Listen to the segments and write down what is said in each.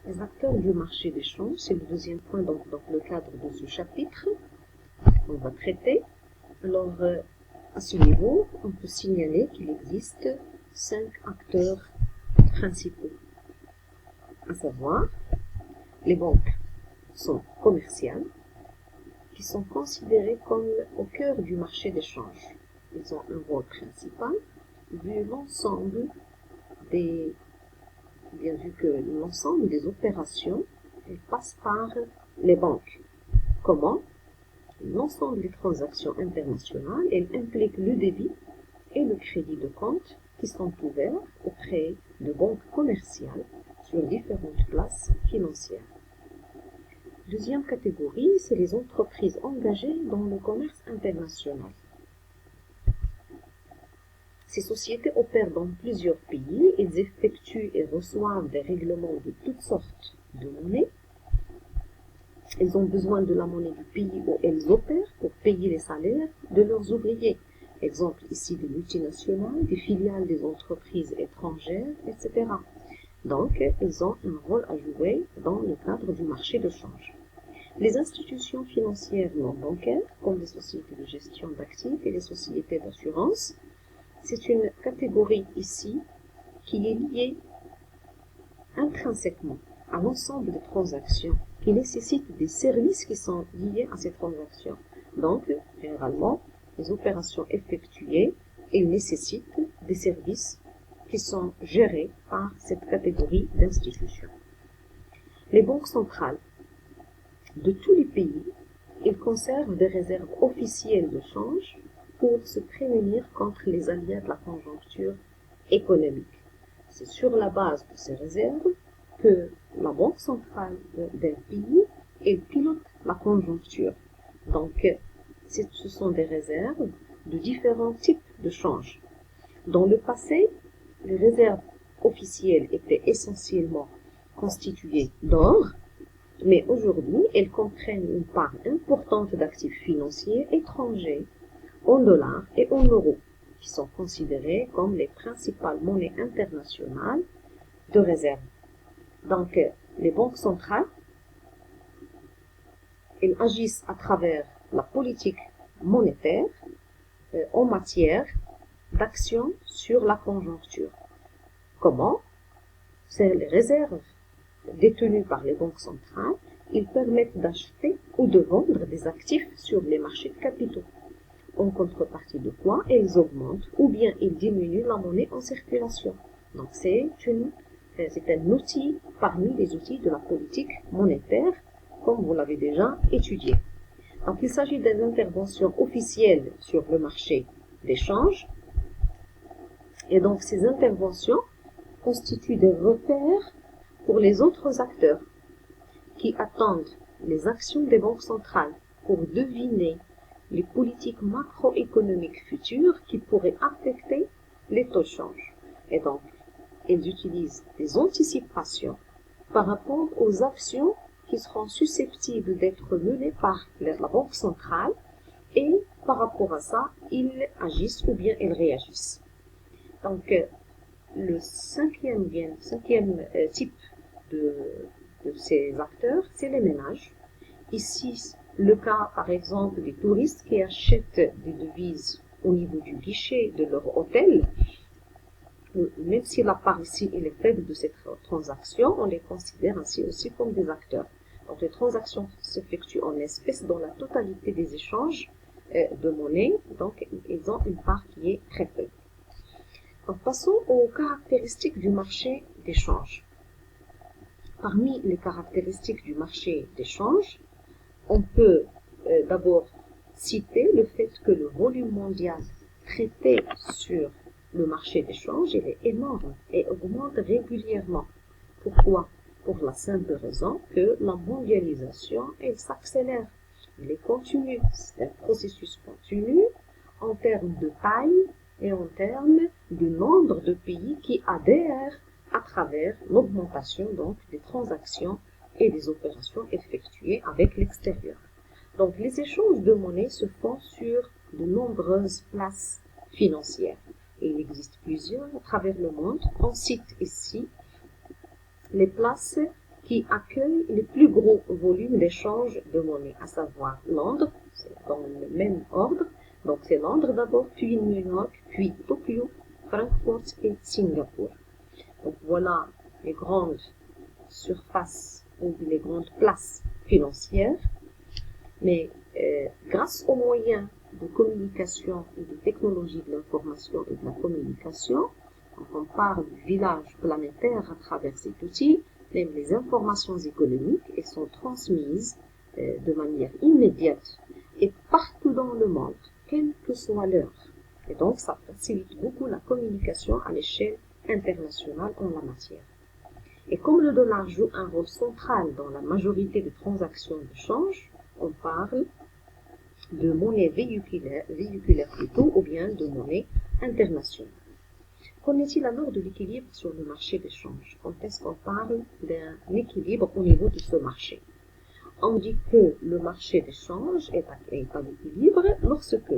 Les acteurs du marché des changes, c'est le deuxième point dans le cadre de ce chapitre qu'on va traiter. Alors, à ce niveau, on peut signaler qu'il existe 5 acteurs principaux, à savoir les banques sont commerciales, qui sont considérées comme au cœur du marché des changes. Ils ont un rôle principal, vu que l'ensemble des opérations passent par les banques. Comment? L'ensemble des transactions internationales, elles impliquent le débit et le crédit de compte qui sont ouverts auprès de banques commerciales sur différentes places financières. Deuxième catégorie, c'est les entreprises engagées dans le commerce international. Ces sociétés opèrent dans plusieurs pays, elles effectuent et reçoivent des règlements de toutes sortes de monnaies. Elles ont besoin de la monnaie du pays où elles opèrent pour payer les salaires de leurs ouvriers. Exemple ici des multinationales, des filiales des entreprises étrangères, etc. Donc, elles ont un rôle à jouer dans le cadre du marché de change. Les institutions financières non bancaires, comme les sociétés de gestion d'actifs et les sociétés d'assurance, c'est une catégorie ici qui est liée intrinsèquement à l'ensemble des transactions qui nécessitent des services qui sont liés à ces transactions. Donc, généralement, les opérations effectuées, elles nécessitent des services qui sont gérés par cette catégorie d'institutions. Les banques centrales de tous les pays, ils conservent des réserves officielles de change pour se prémunir contre les aléas de la conjoncture économique. C'est sur la base de ces réserves que la banque centrale d'un pays, elle pilote la conjoncture. Donc, ce sont des réserves de différents types de change. Dans le passé, les réserves officielles étaient essentiellement constituées d'or, mais aujourd'hui, elles comprennent une part importante d'actifs financiers étrangers en dollars et en euros, qui sont considérés comme les principales monnaies internationales de réserve. Donc, les banques centrales, elles agissent à travers la politique monétaire en matière d'action sur la conjoncture. Comment? C'est les réserves détenues par les banques centrales, ils permettent d'acheter ou de vendre des actifs sur les marchés de capitaux. En contrepartie de quoi, elles augmentent ou bien elles diminuent la monnaie en circulation. Donc c'est un outil parmi les outils de la politique monétaire, comme vous l'avez déjà étudié. Donc il s'agit des interventions officielles sur le marché des changes. Et donc ces interventions constituent des repères pour les autres acteurs qui attendent les actions des banques centrales pour deviner les politiques macroéconomiques futures qui pourraient affecter les taux de change. Et donc, elles utilisent des anticipations par rapport aux actions qui seront susceptibles d'être menées par la banque centrale et par rapport à ça, ils agissent ou bien ils réagissent. Donc, le cinquième type de ces acteurs, c'est les ménages. Ici, le cas, par exemple, des touristes qui achètent des devises au niveau du guichet de leur hôtel, même si la part ici est faible de cette transaction, on les considère ainsi aussi comme des acteurs. Donc, les transactions s'effectuent en espèces dans la totalité des échanges de monnaie, donc ils ont une part qui est très faible. Donc, passons aux caractéristiques du marché des changes. Parmi les caractéristiques du marché des changes, on peut d'abord citer le fait que le volume mondial traité sur le marché des changes, il est énorme et augmente régulièrement. Pourquoi? Pour la simple raison que la mondialisation, elle s'accélère. Elle est continue. C'est un processus continu en termes de taille et en termes de nombre de pays qui adhèrent à travers l'augmentation donc des transactions et des opérations effectuées avec l'extérieur. Donc les échanges de monnaie se font sur de nombreuses places financières. Et il existe plusieurs à travers le monde. On cite ici les places qui accueille les plus gros volumes d'échange de monnaie, à savoir Londres, c'est dans le même ordre. Donc c'est Londres d'abord, puis New York, puis Tokyo, Francfort et Singapour. Donc voilà les grandes surfaces ou les grandes places financières. Mais grâce aux moyens de communication et de technologie de l'information et de la communication, quand on parle du village planétaire à travers cet outil, même les informations économiques elles sont transmises de manière immédiate et partout dans le monde, quelle que soit l'heure. Et donc, ça facilite beaucoup la communication à l'échelle internationale en la matière. Et comme le dollar joue un rôle central dans la majorité des transactions de change, on parle de monnaie véhiculaire plutôt, ou bien de monnaie internationale. Qu'en est-il alors de l'équilibre sur le marché des changes? Quand est-ce qu'on parle d'un équilibre au niveau de ce marché? On dit que le marché des changes est à l'équilibre lorsque,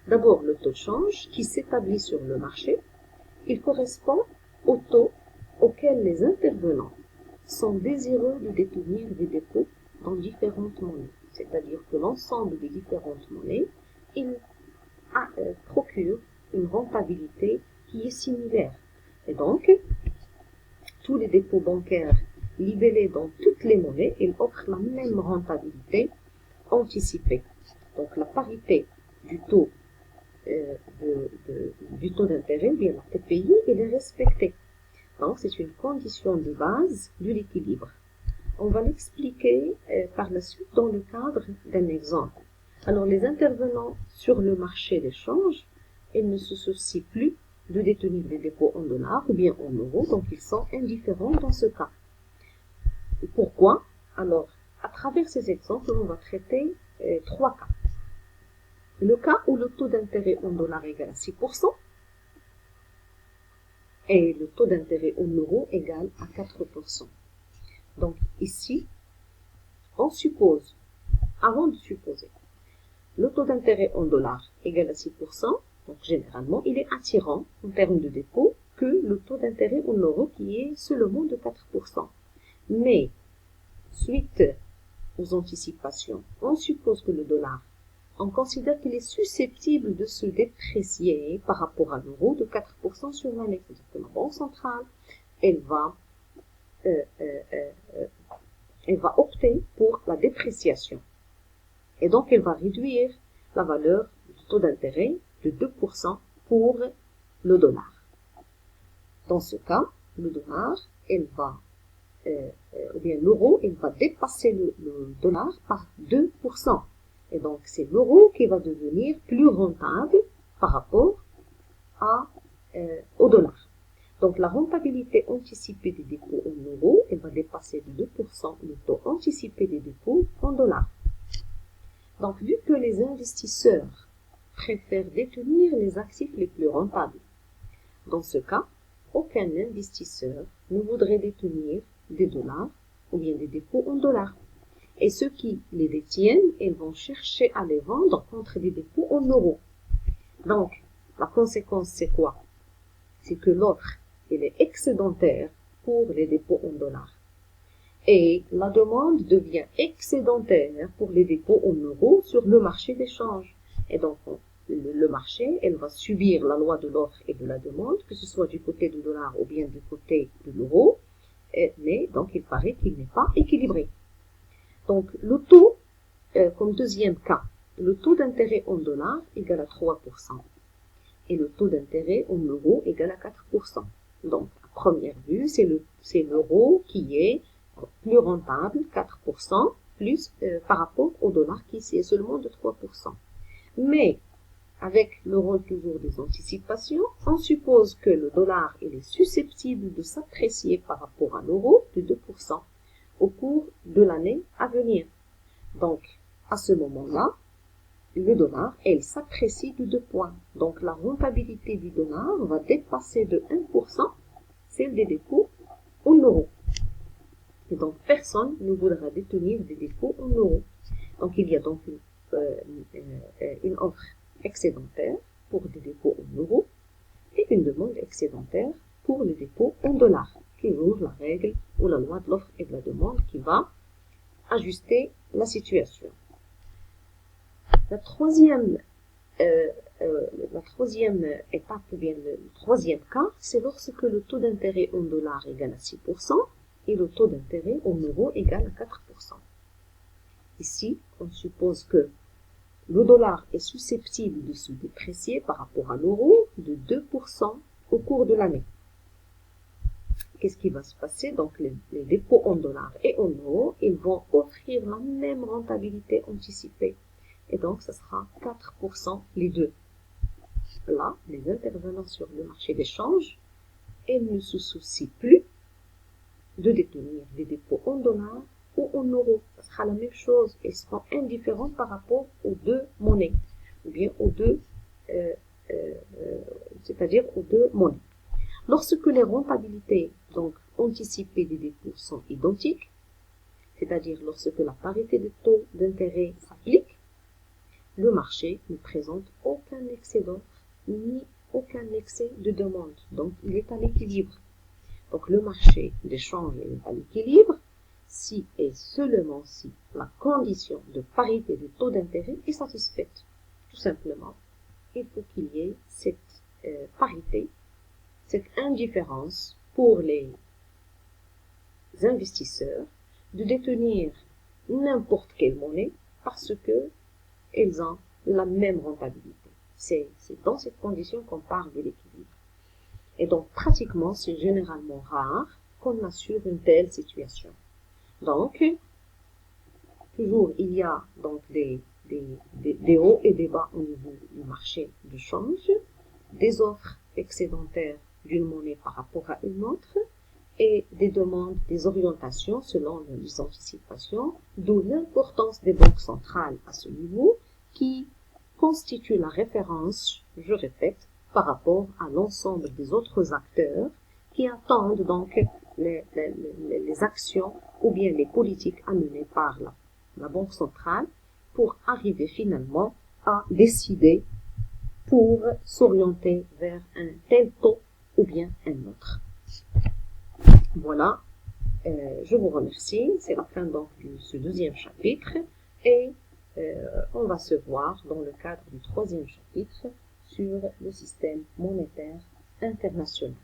d'abord, le taux de change qui s'établit sur le marché, il correspond au taux auquel les intervenants sont désireux de détenir des dépôts dans différentes monnaies. C'est-à-dire que l'ensemble des différentes monnaies, il procure une rentabilité qui est similaire. Et donc, tous les dépôts bancaires libellés dans toutes les monnaies, ils offrent la même rentabilité anticipée. Donc, la parité du taux d'intérêt, bien la TPI, elle est respectée. Donc, c'est une condition de base de l'équilibre. On va l'expliquer par la suite dans le cadre d'un exemple. Alors, les intervenants sur le marché des changes, ils ne se soucient plus de détenir des dépôts en dollars ou bien en euros, donc ils sont indifférents dans ce cas. Et pourquoi? Alors, à travers ces exemples, on va traiter trois cas. Le cas où le taux d'intérêt en dollars égale à 6% et le taux d'intérêt en euros égale à 4%. Donc ici, on suppose, avant de supposer, le taux d'intérêt en dollars égale à 6%, donc généralement il est attirant en termes de dépôt que le taux d'intérêt en euros qui est seulement de 4%. Mais, suite aux anticipations, on suppose que le dollar, on considère qu'il est susceptible de se déprécier par rapport à l'euro de 4% sur l'année. C'est-à-dire que la Banque centrale, elle va opter pour la dépréciation. Et donc, elle va réduire la valeur du taux d'intérêt de 2% pour le dollar. Dans ce cas, le dollar, ou bien l'euro, il va dépasser le dollar par 2%. Et donc, c'est l'euro qui va devenir plus rentable par rapport au dollar. Donc, la rentabilité anticipée des dépôts en euros, elle va dépasser de 2% le taux anticipé des dépôts en dollars. Donc, vu que les investisseurs préfèrent détenir les actifs les plus rentables, dans ce cas, aucun investisseur ne voudrait détenir des dollars ou bien des dépôts en dollars. Et ceux qui les détiennent, ils vont chercher à les vendre contre des dépôts en euros. Donc, la conséquence, c'est quoi? C'est que l'offre, elle est excédentaire pour les dépôts en dollars. Et la demande devient excédentaire pour les dépôts en euros sur le marché des changes. Et donc, le marché, elle va subir la loi de l'offre et de la demande, que ce soit du côté du dollar ou bien du côté de l'euro. Mais donc, il paraît qu'il n'est pas équilibré. Donc, le taux, comme deuxième cas, le taux d'intérêt en dollars égale à 3% et le taux d'intérêt en euros égale à 4%. Donc, à première vue, c'est l'euro qui est plus rentable, 4%, plus par rapport au dollar qui est seulement de 3%. Mais, avec le rôle toujours des anticipations, on suppose que le dollar il est susceptible de s'apprécier par rapport à l'euro de 2% au cours de l'année à venir. Donc, à ce moment-là, le dollar, elle s'apprécie de 2 points. Donc, la rentabilité du dollar va dépasser de 1% celle des dépôts en euros. Et donc, personne ne voudra détenir des dépôts en euros. Donc, il y a donc une offre excédentaire pour des dépôts en euros et une demande excédentaire pour les dépôts en dollars, toujours la règle ou la loi de l'offre et de la demande qui va ajuster la situation. La troisième étape, ou bien le troisième cas, c'est lorsque le taux d'intérêt en dollars égale à 6% et le taux d'intérêt en euros égale à 4%. Ici, on suppose que le dollar est susceptible de se déprécier par rapport à l'euro de 2% au cours de l'année. Qu'est-ce qui va se passer? Donc, les dépôts en dollars et en euros, ils vont offrir la même rentabilité anticipée. Et donc, ça sera 4% les deux. Là, les intervenants sur le marché d'échange, ils ne se soucient plus de détenir des dépôts en dollars ou en euros. Ça sera la même chose. Ils seront indifférents par rapport aux deux monnaies, ou bien aux deux, c'est-à-dire aux deux monnaies. Lorsque les rentabilités donc anticipées des dépôts sont identiques, c'est-à-dire lorsque la parité des taux d'intérêt s'applique, le marché ne présente aucun excès d'offre ni aucun excès de demande. Donc, il est à l'équilibre. Donc, le marché d'échange est à l'équilibre si et seulement si la condition de parité des taux d'intérêt est satisfaite. Tout simplement, il faut qu'il y ait cette parité, cette indifférence pour les investisseurs de détenir n'importe quelle monnaie parce que elles ont la même rentabilité. C'est dans cette condition qu'on parle de l'équilibre. Et donc, pratiquement, c'est généralement rare qu'on assure une telle situation. Donc, toujours, il y a donc des hauts et des bas au niveau du marché de change, des offres excédentaires d'une monnaie par rapport à une autre, et des demandes, des orientations selon les anticipations, d'où l'importance des banques centrales à ce niveau, qui constitue la référence, je répète, par rapport à l'ensemble des autres acteurs qui attendent donc les actions ou bien les politiques amenées par la Banque centrale pour arriver finalement à décider pour s'orienter vers un tel taux ou bien un autre. Voilà, je vous remercie. C'est la fin donc de ce deuxième chapitre et on va se voir dans le cadre du troisième chapitre sur le système monétaire international.